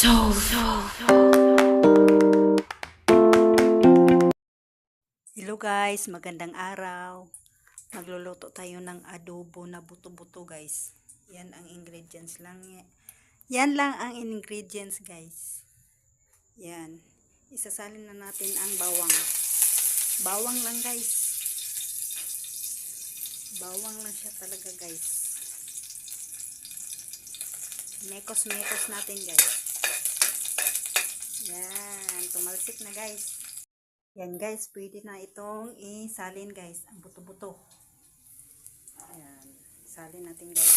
Hello guys, magandang araw. Magluluto tayo ng adobo na buto-buto guys. Yan ang ingredients lang. Yan lang ang ingredients guys. Yan. Isasalin na natin ang bawang. Bawang lang guys. Bawang lang siya talaga guys. Mekos-mekos natin guys. Yan. Tumalsik na guys. Yan guys, pwede na itong isalin guys, ang buto-buto. Ayan, salin natin guys.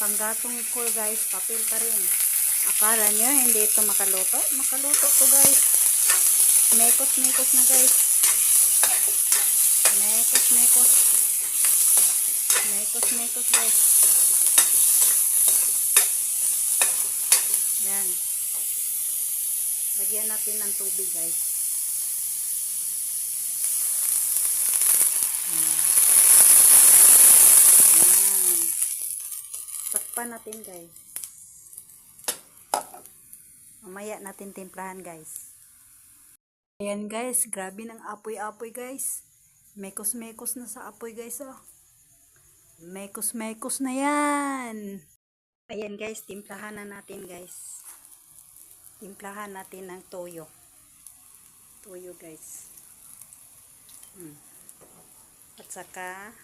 Panggatong ko guys, papel pa rin. Akala nyo hindi ito makaluto? Makaluto to guys. Mekos-mekos na guys. Mekos-mekos. Mekos-mekos guys. Yan. Lagyan natin ng tubig guys. Ayan. Takpan natin guys. Mamaya natin timplahan guys. Ayan guys, grabe ng apoy-apoy guys. Mekos-mekos na sa apoy guys oh. Mekos-mekos na yan. Ayan guys, timplahan na natin guys. Timplahan natin ng toyo. Toyo guys. At saka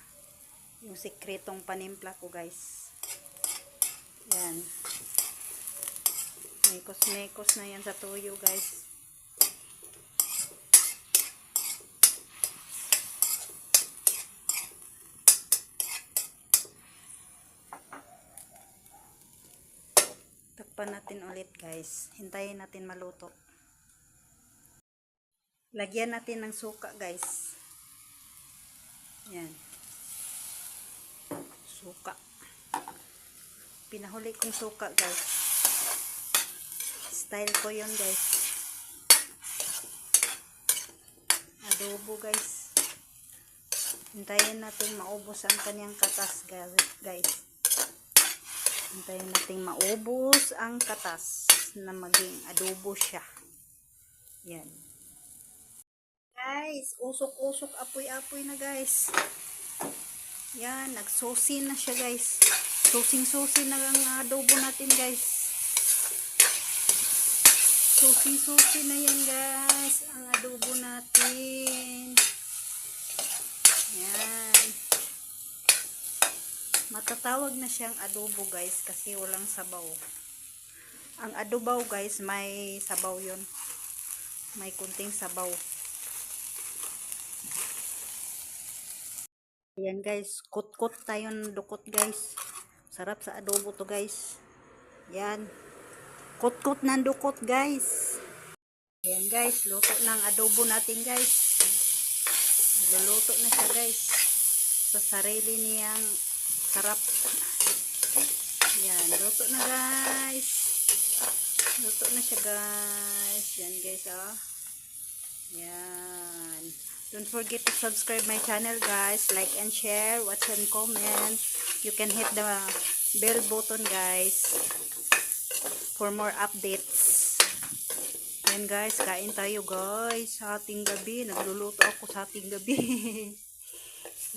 yung sikretong panimpla ko guys. Yan. Mekos-mekos na yan sa toyo guys. Takpan natin ulit guys. Hintayin natin maluto. Lagyan natin ng suka guys. Yan. Suka. Pinahuli kong suka guys. Style ko yun guys. Adobo guys. Hintayin natin maubos ang kanyang katas guys. Hintayin natin maubos ang katas na maging adobo siya. Yan. Guys, usok-usok, apoy-apoy na guys. Yan, nagsusi na siya guys. Susing-susi na ang adobo natin guys. Susing-susi na yan guys, ang adobo natin. Yan. Matatawag na siyang adobo guys kasi walang sabaw. Ang adobo guys, may sabaw yun. May kunting sabaw. Ayan guys, kut-kut tayo ng dukot guys. Sarap sa adobo to guys. Yan. Kut-kut ng dukot guys. Ayan guys, luto ng adobo natin guys. Naluluto na siya guys. Sa sarili niyang sarap. Yan, luto na guys. Luto na siya guys. Yan guys oh. Yan. Don't forget to subscribe my channel guys. Like and share. Watch and comment. You can hit the bell button guys for more updates. Yan guys, kain tayo guys. Sa ating gabi. Nagluluto ako sa ating gabi.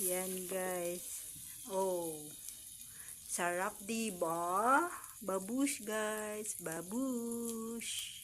Yan guys. Oh. Sarap diba? Babush guys. Babush.